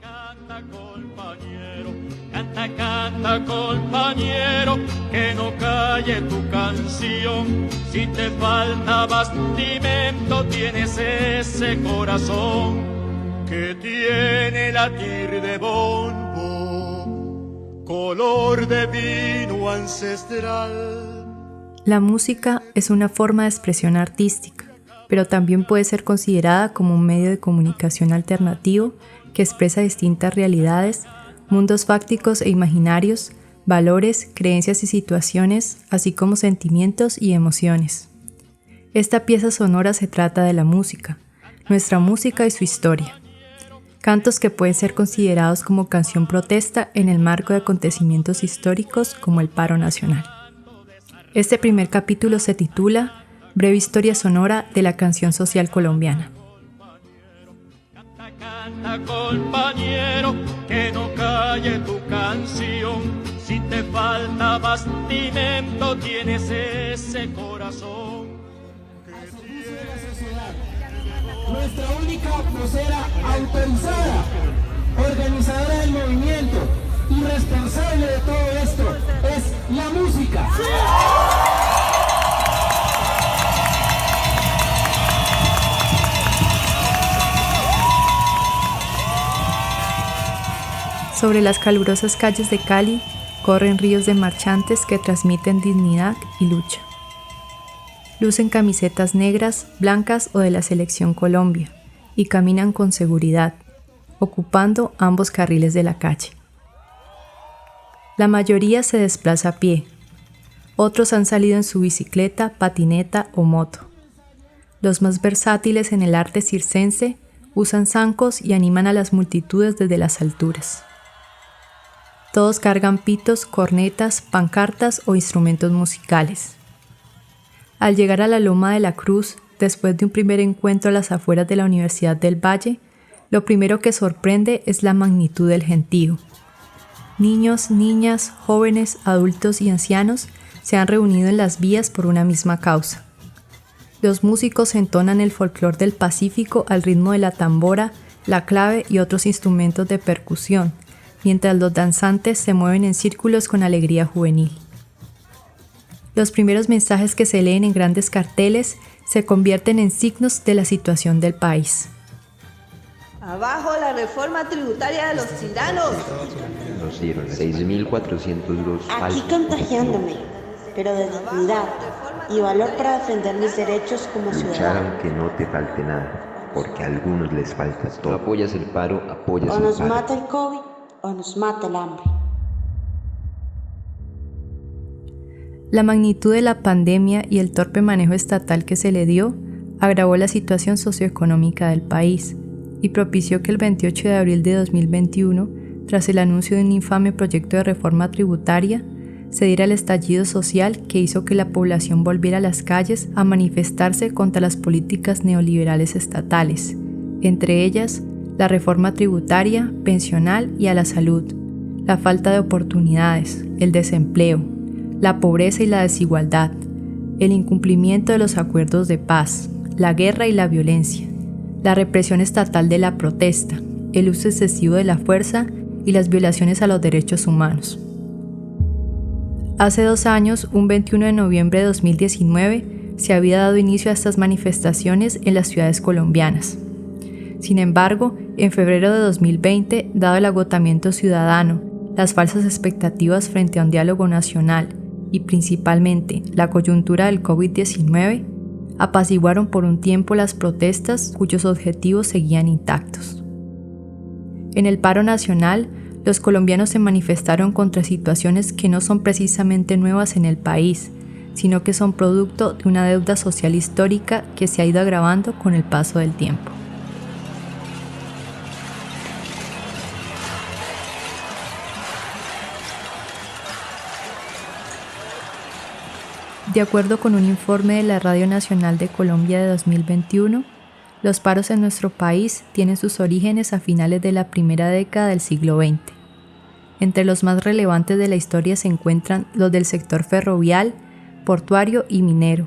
Canta compañero, canta compañero, que no calle tu canción. Si te falta bastimento, tienes ese corazón que tiene latir de bombo, color de vino ancestral. La música es una forma de expresión artística, pero también puede ser considerada como un medio de comunicación alternativo que expresa distintas realidades, mundos fácticos e imaginarios, valores, creencias y situaciones, así como sentimientos y emociones. Esta pieza sonora se trata de la música, nuestra música y su historia. Cantos que pueden ser considerados como canción protesta en el marco de acontecimientos históricos como el paro nacional. Este primer capítulo se titula Breve historia sonora de la canción social colombiana. Canta compañero, que no calle tu canción. Si te falta bastimento, tienes ese corazón. Nuestra única vocera autorizada, organizadora del movimiento y responsable de todo esto es la música. Sobre las calurosas calles de Cali corren ríos de marchantes que transmiten dignidad y lucha. Lucen camisetas negras, blancas o de la Selección Colombia y caminan con seguridad, ocupando ambos carriles de la calle. La mayoría se desplaza a pie, otros han salido en su bicicleta, patineta o moto. Los más versátiles en el arte circense usan zancos y animan a las multitudes desde las alturas. Todos cargan pitos, cornetas, pancartas o instrumentos musicales. Al llegar a la Loma de la Cruz, después de un primer encuentro a las afueras de la Universidad del Valle, lo primero que sorprende es la magnitud del gentío. Niños, niñas, jóvenes, adultos y ancianos se han reunido en las vías por una misma causa. Los músicos entonan el folclor del Pacífico al ritmo de la tambora, la clave y otros instrumentos de percusión, mientras los danzantes se mueven en círculos con alegría juvenil. Los primeros mensajes que se leen en grandes carteles se convierten en signos de la situación del país. Abajo la reforma tributaria de los tiranos. Nos dieron 6.402 Aquí contagiándome, pero de dignidad y valor para defender mis derechos como luchar ciudadano. aunque no te falte nada, porque a algunos les falta todo. Tú apoyas el paro, apoyas O el nos paro. mata el COVID o nos mata el hambre. La magnitud de la pandemia y el torpe manejo estatal que se le dio agravó la situación socioeconómica del país y propició que el 28 de abril de 2021, tras el anuncio de un infame proyecto de reforma tributaria, se diera el estallido social que hizo que la población volviera a las calles a manifestarse contra las políticas neoliberales estatales, entre ellas la reforma tributaria, pensional y a la salud, la falta de oportunidades, el desempleo, la pobreza y la desigualdad, el incumplimiento de los acuerdos de paz, la guerra y la violencia, la represión estatal de la protesta, el uso excesivo de la fuerza y las violaciones a los derechos humanos. Hace 2 años, un 21 de noviembre de 2019, se había dado inicio a estas manifestaciones en las ciudades colombianas. Sin embargo, en febrero de 2020, dado el agotamiento ciudadano, las falsas expectativas frente a un diálogo nacional y principalmente la coyuntura del COVID-19, apaciguaron por un tiempo las protestas cuyos objetivos seguían intactos. En el paro nacional, los colombianos se manifestaron contra situaciones que no son precisamente nuevas en el país, sino que son producto de una deuda social histórica que se ha ido agravando con el paso del tiempo. De acuerdo con un informe de la Radio Nacional de Colombia de 2021, los paros en nuestro país tienen sus orígenes a finales de la primera década del siglo XX. Entre los más relevantes de la historia se encuentran los del sector ferroviario, portuario y minero,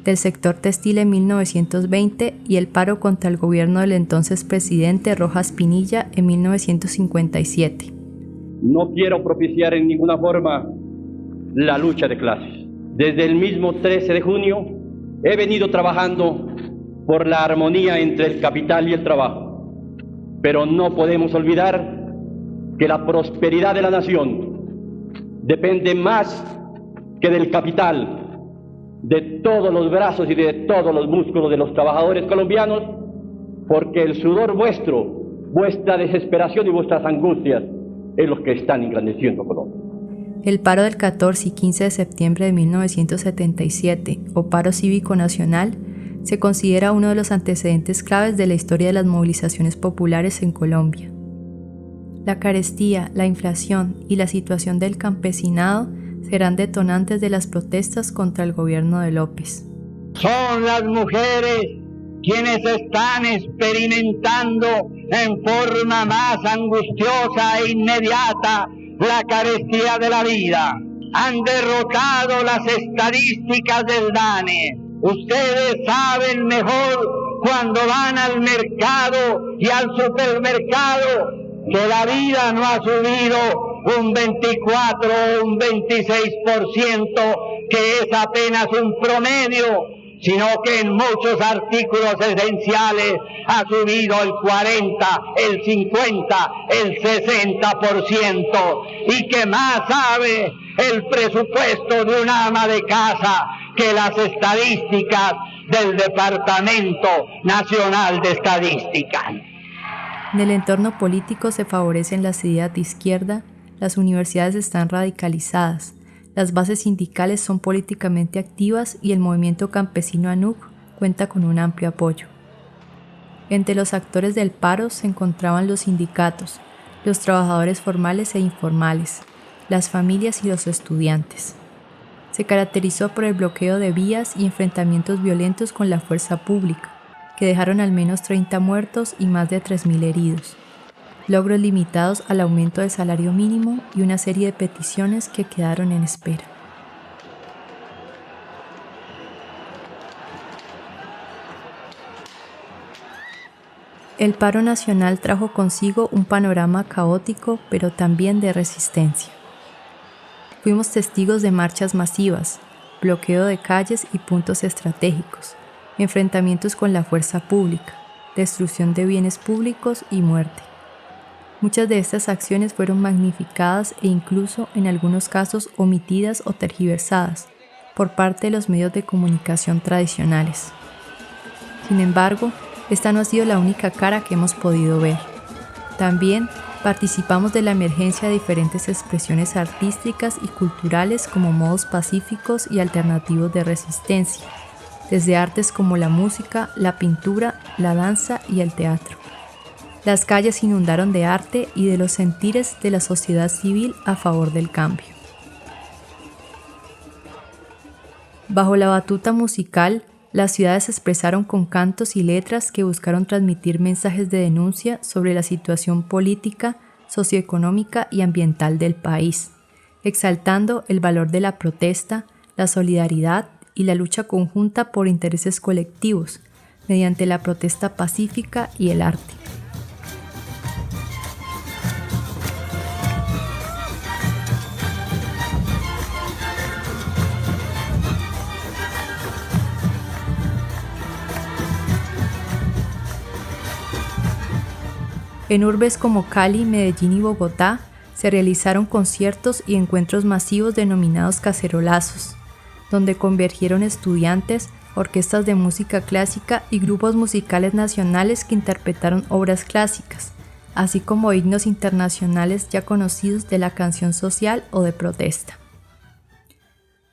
del sector textil en 1920 y el paro contra el gobierno del entonces presidente Rojas Pinilla en 1957. No quiero propiciar en ninguna forma la lucha de clases. Desde el mismo 13 de junio he venido trabajando por la armonía entre el capital y el trabajo, pero no podemos olvidar que la prosperidad de la nación depende más que del capital, de todos los brazos y de todos los músculos de los trabajadores colombianos, porque el sudor vuestro, vuestra desesperación y vuestras angustias es lo que están engrandeciendo Colombia. El paro del 14 y 15 de septiembre de 1977, o paro cívico nacional, se considera uno de los antecedentes claves de la historia de las movilizaciones populares en Colombia. La carestía, la inflación y la situación del campesinado serán detonantes de las protestas contra el gobierno de López. Son las mujeres quienes están experimentando en forma más angustiosa e inmediata la carestía de la vida. Han derrotado las estadísticas del DANE. Ustedes saben mejor cuando van al mercado y al supermercado que la vida no ha subido un 24 o un 26%, que es apenas un promedio, sino que en muchos artículos esenciales ha subido el 40, el 50, el 60%, y que más sabe el presupuesto de una ama de casa que las estadísticas del Departamento Nacional de Estadística. En el entorno político se favorecen las ideas de izquierda, las universidades están radicalizadas, las bases sindicales son políticamente activas y el movimiento campesino ANUC cuenta con un amplio apoyo. Entre los actores del paro se encontraban los sindicatos, los trabajadores formales e informales, las familias y los estudiantes. Se caracterizó por el bloqueo de vías y enfrentamientos violentos con la fuerza pública, que dejaron al menos 30 muertos y más de 3.000 heridos. Logros limitados al aumento del salario mínimo y una serie de peticiones que quedaron en espera. El paro nacional trajo consigo un panorama caótico, pero también de resistencia. Fuimos testigos de marchas masivas, bloqueo de calles y puntos estratégicos, enfrentamientos con la fuerza pública, destrucción de bienes públicos y muerte. Muchas de estas acciones fueron magnificadas e incluso, en algunos casos, omitidas o tergiversadas por parte de los medios de comunicación tradicionales. Sin embargo, esta no ha sido la única cara que hemos podido ver. También participamos de la emergencia de diferentes expresiones artísticas y culturales como modos pacíficos y alternativos de resistencia, desde artes como la música, la pintura, la danza y el teatro. Las calles se inundaron de arte y de los sentires de la sociedad civil a favor del cambio. Bajo la batuta musical, las ciudades se expresaron con cantos y letras que buscaron transmitir mensajes de denuncia sobre la situación política, socioeconómica y ambiental del país, exaltando el valor de la protesta, la solidaridad y la lucha conjunta por intereses colectivos, mediante la protesta pacífica y el arte. En urbes como Cali, Medellín y Bogotá se realizaron conciertos y encuentros masivos denominados cacerolazos, donde convergieron estudiantes, orquestas de música clásica y grupos musicales nacionales que interpretaron obras clásicas, así como himnos internacionales ya conocidos de la canción social o de protesta.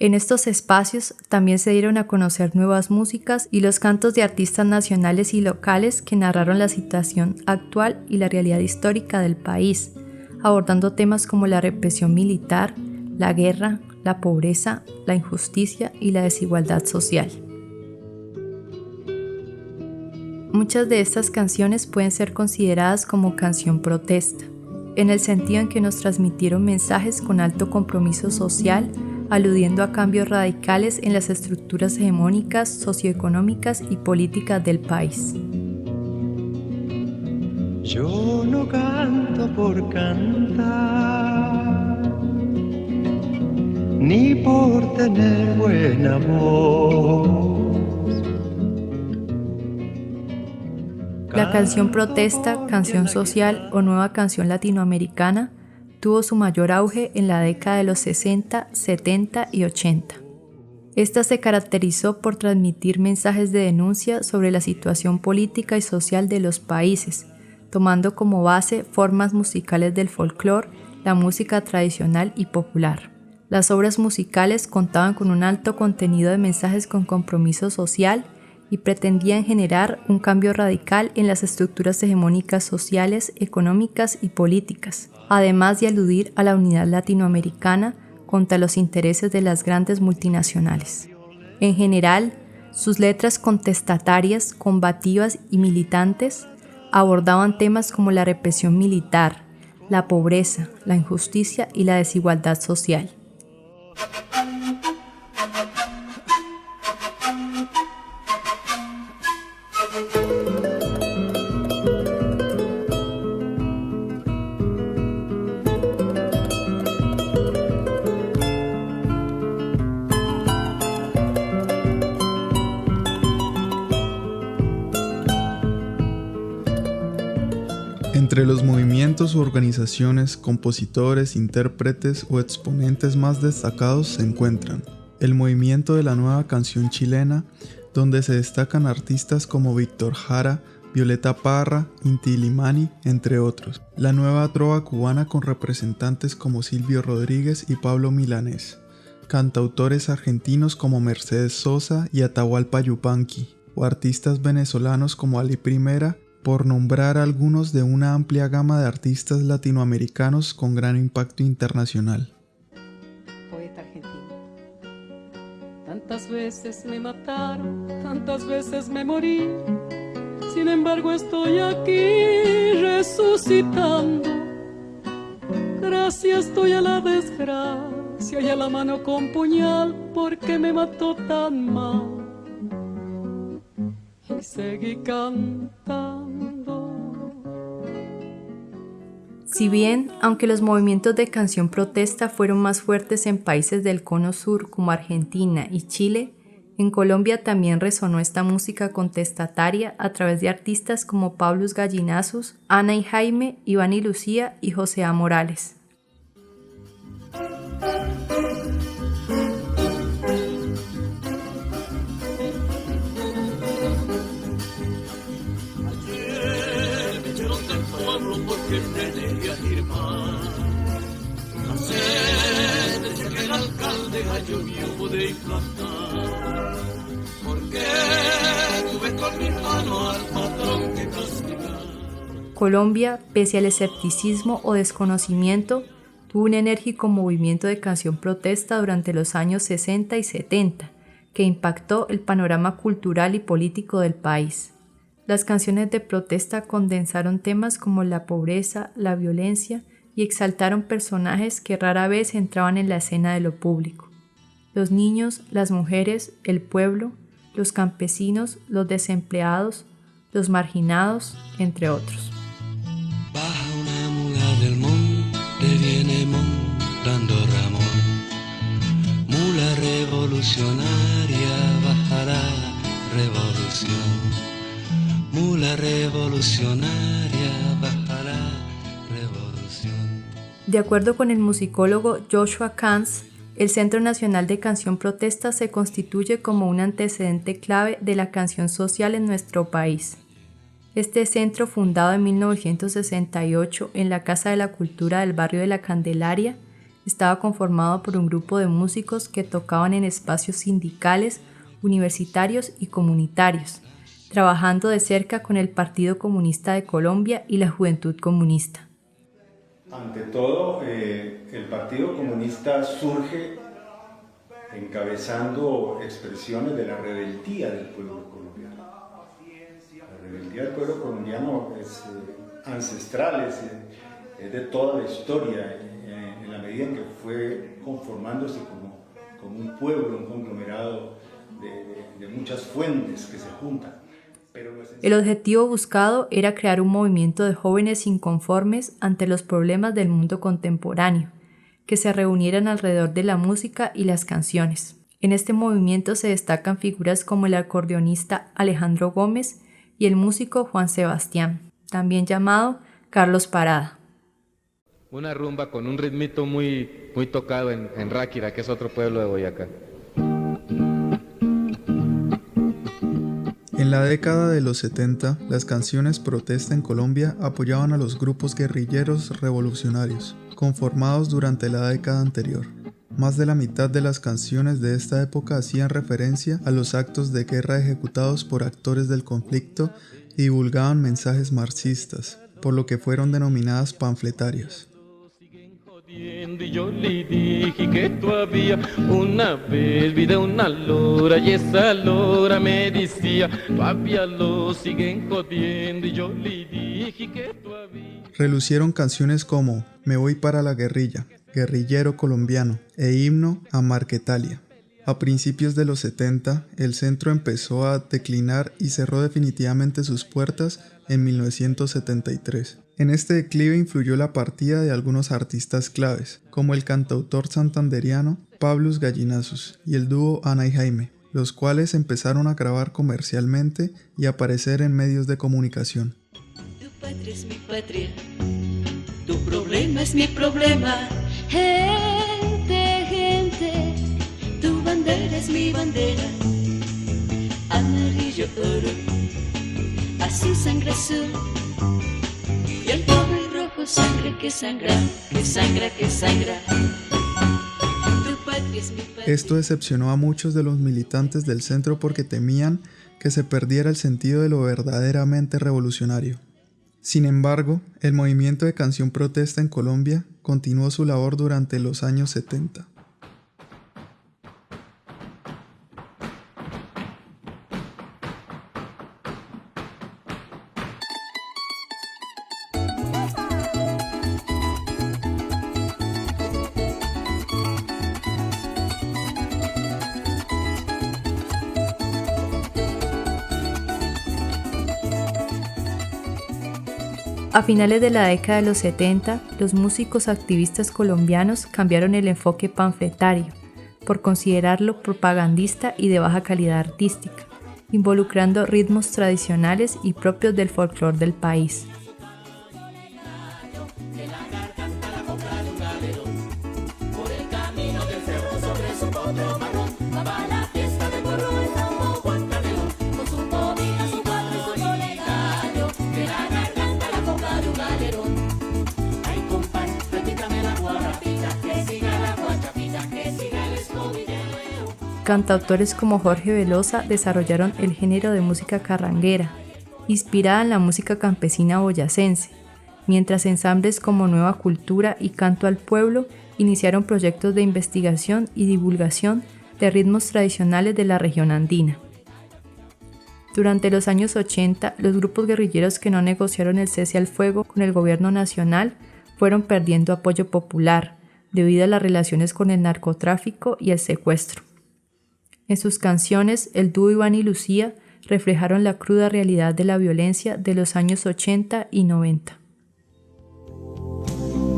En estos espacios también se dieron a conocer nuevas músicas y los cantos de artistas nacionales y locales que narraron la situación actual y la realidad histórica del país, abordando temas como la represión militar, la guerra, la pobreza, la injusticia y la desigualdad social. Muchas de estas canciones pueden ser consideradas como canción protesta, en el sentido en que nos transmitieron mensajes con alto compromiso social aludiendo a cambios radicales en las estructuras hegemónicas, socioeconómicas y políticas del país. Yo no canto por cantar, ni por tener buena voz. La canción protesta, canción social o nueva canción latinoamericana tuvo su mayor auge en la década de los 60, 70 y 80. Esta se caracterizó por transmitir mensajes de denuncia sobre la situación política y social de los países, tomando como base formas musicales del folclore, la música tradicional y popular. Las obras musicales contaban con un alto contenido de mensajes con compromiso social y pretendían generar un cambio radical en las estructuras hegemónicas sociales, económicas y políticas, además de aludir a la unidad latinoamericana contra los intereses de las grandes multinacionales. En general, sus letras contestatarias, combativas y militantes abordaban temas como la represión militar, la pobreza, la injusticia y la desigualdad social. Entre los movimientos u organizaciones, compositores, intérpretes o exponentes más destacados se encuentran el movimiento de la nueva canción chilena, donde se destacan artistas como Víctor Jara, Violeta Parra, Inti Illimani, entre otros. La nueva trova cubana con representantes como Silvio Rodríguez y Pablo Milanés. Cantautores argentinos como Mercedes Sosa y Atahualpa Yupanqui, o artistas venezolanos como Ali Primera, por nombrar algunos de una amplia gama de artistas latinoamericanos con gran impacto internacional. Poeta argentino. Tantas veces me mataron, tantas veces me morí, sin embargo estoy aquí resucitando. Gracias estoy a la desgracia y a la mano con puñal, porque me mató tan mal. Y seguí cantando. Si bien, aunque los movimientos de canción protesta fueron más fuertes en países del Cono Sur como Argentina y Chile, en Colombia también resonó esta música contestataria a través de artistas como Pablus Gallinazus, Ana y Jaime, Iván y Lucía y José A. Morales. Colombia, pese al escepticismo o desconocimiento, tuvo un enérgico movimiento de canción protesta durante los años 60 y 70, que impactó el panorama cultural y político del país. Las canciones de protesta condensaron temas como la pobreza, la violencia y exaltaron personajes que rara vez entraban en la escena de lo público. Los niños, las mujeres, el pueblo, los campesinos, los desempleados, los marginados, entre otros. Baja una mula del monte, viene montando Ramón. Mula revolucionaria, bajará revolución. Mula revolucionaria, bajará revolución. De acuerdo con el musicólogo Joshua Kans, el Centro Nacional de Canción Protesta se constituye como un antecedente clave de la canción social en nuestro país. Este centro, fundado en 1968 en la Casa de la Cultura del barrio de La Candelaria, estaba conformado por un grupo de músicos que tocaban en espacios sindicales, universitarios y comunitarios, trabajando de cerca con el Partido Comunista de Colombia y la Juventud Comunista. Ante todo, el Partido Comunista surge encabezando expresiones de la rebeldía del pueblo colombiano. La rebeldía del pueblo colombiano es ancestral, es de toda la historia, en la medida en que fue conformándose como un pueblo, un conglomerado de muchas fuentes que se juntan. El objetivo buscado era crear un movimiento de jóvenes inconformes ante los problemas del mundo contemporáneo, que se reunieran alrededor de la música y las canciones. En este movimiento se destacan figuras como el acordeonista Alejandro Gómez y el músico Juan Sebastián, también llamado Carlos Parada. Una rumba con un ritmito muy tocado en Ráquira, que es otro pueblo de Boyacá. En la década de los 70, las canciones protesta en Colombia apoyaban a los grupos guerrilleros revolucionarios, conformados durante la década anterior. Más de la mitad de las canciones de esta época hacían referencia a los actos de guerra ejecutados por actores del conflicto y divulgaban mensajes marxistas, por lo que fueron denominadas panfletarios. Y yo le dije que todavía una vez vi de una lora y esa lora me decía, todavía lo siguen jodiendo y yo le dije que todavía... Relucieron canciones como Me voy para la guerrilla, Guerrillero colombiano e Himno a Marquetalia. A principios de los 70, el centro empezó a declinar y cerró definitivamente sus puertas en 1973. En este declive influyó la partida de algunos artistas claves, como el cantautor santanderiano Pablus Gallinazus y el dúo Ana y Jaime, los cuales empezaron a grabar comercialmente y aparecer en medios de comunicación. Tu patria es mi patria, tu problema es mi problema. Gente, gente, tu bandera es mi bandera. Amarillo oro, azul sangre azul. Y el rojo y rojo sangre que sangra, que sangra, que sangra. Tu patria es mi patria. Esto decepcionó a muchos de los militantes del centro porque temían que se perdiera el sentido de lo verdaderamente revolucionario. Sin embargo, el movimiento de canción protesta en Colombia continuó su labor durante los años 70. A finales de la década de los 70, los músicos activistas colombianos cambiaron el enfoque panfletario por considerarlo propagandista y de baja calidad artística, involucrando ritmos tradicionales y propios del folclore del país. Cantautores como Jorge Velosa desarrollaron el género de música carranguera, inspirada en la música campesina boyacense, mientras ensambles como Nueva Cultura y Canto al Pueblo iniciaron proyectos de investigación y divulgación de ritmos tradicionales de la región andina. Durante los años 80, los grupos guerrilleros que no negociaron el cese al fuego con el gobierno nacional fueron perdiendo apoyo popular debido a las relaciones con el narcotráfico y el secuestro. En sus canciones, el dúo Iván y Lucía reflejaron la cruda realidad de la violencia de los años 80 y 90.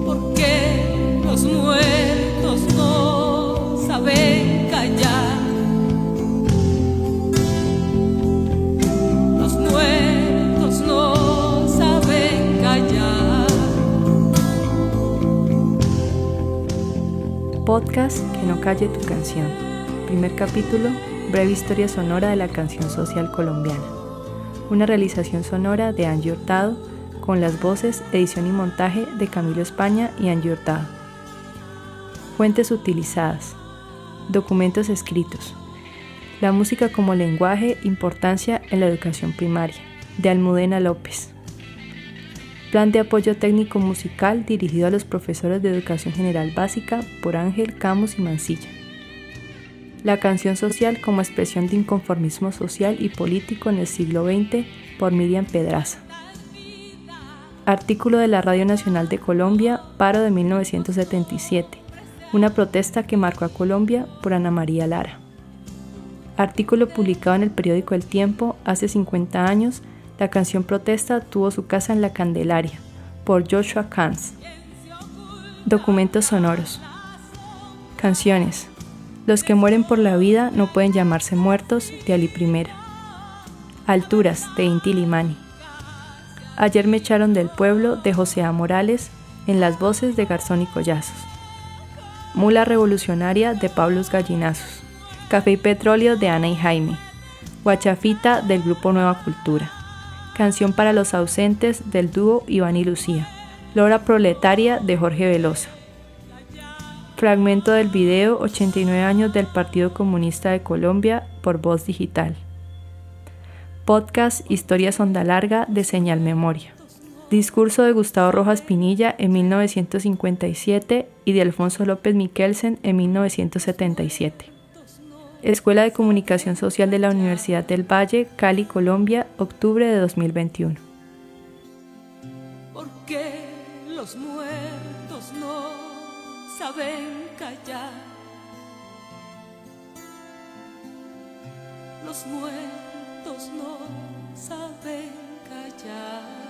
¿Por qué los muertos no saben callar? Los muertos no saben callar. Podcast Que no calle tu canción. Primer capítulo, breve historia sonora de la canción social colombiana. Una realización sonora de Angie Hurtado, con las voces, edición y montaje de Camilo España y Angie Hurtado. Fuentes utilizadas. Documentos escritos. La música como lenguaje, importancia en la educación primaria, de Almudena López. Plan de apoyo técnico musical dirigido a los profesores de educación general básica por Ángel Camus y Mancilla. La canción social como expresión de inconformismo social y político en el siglo XX por Miriam Pedraza. Artículo de la Radio Nacional de Colombia, paro de 1977. una protesta que marcó a Colombia, por Ana María Lara. Artículo publicado en el periódico El Tiempo hace 50 años, la canción Protesta tuvo su casa en La Candelaria, por Joshua Kahns. Documentos sonoros. Canciones. Los que mueren por la vida no pueden llamarse muertos, de Ali Primera. Alturas, de Inti Limani. Ayer me echaron del pueblo, de José A. Morales, en las voces de Garzón y Collazos. Mula revolucionaria, de Pablos Gallinazos. Café y petróleo, de Ana y Jaime. Guachafita, del grupo Nueva Cultura. Canción para los ausentes, del dúo Iván y Lucía. Lora proletaria, de Jorge Velosa. Fragmento del video 89 años del Partido Comunista de Colombia, por Voz Digital. Podcast Historias Onda Larga, de Señal Memoria. Discurso de Gustavo Rojas Pinilla en 1957 y de Alfonso López Miquelsen en 1977. Escuela de Comunicación Social de la Universidad del Valle, Cali, Colombia, octubre de 2021. Porque los muertos no saben callar. Los muertos no saben callar.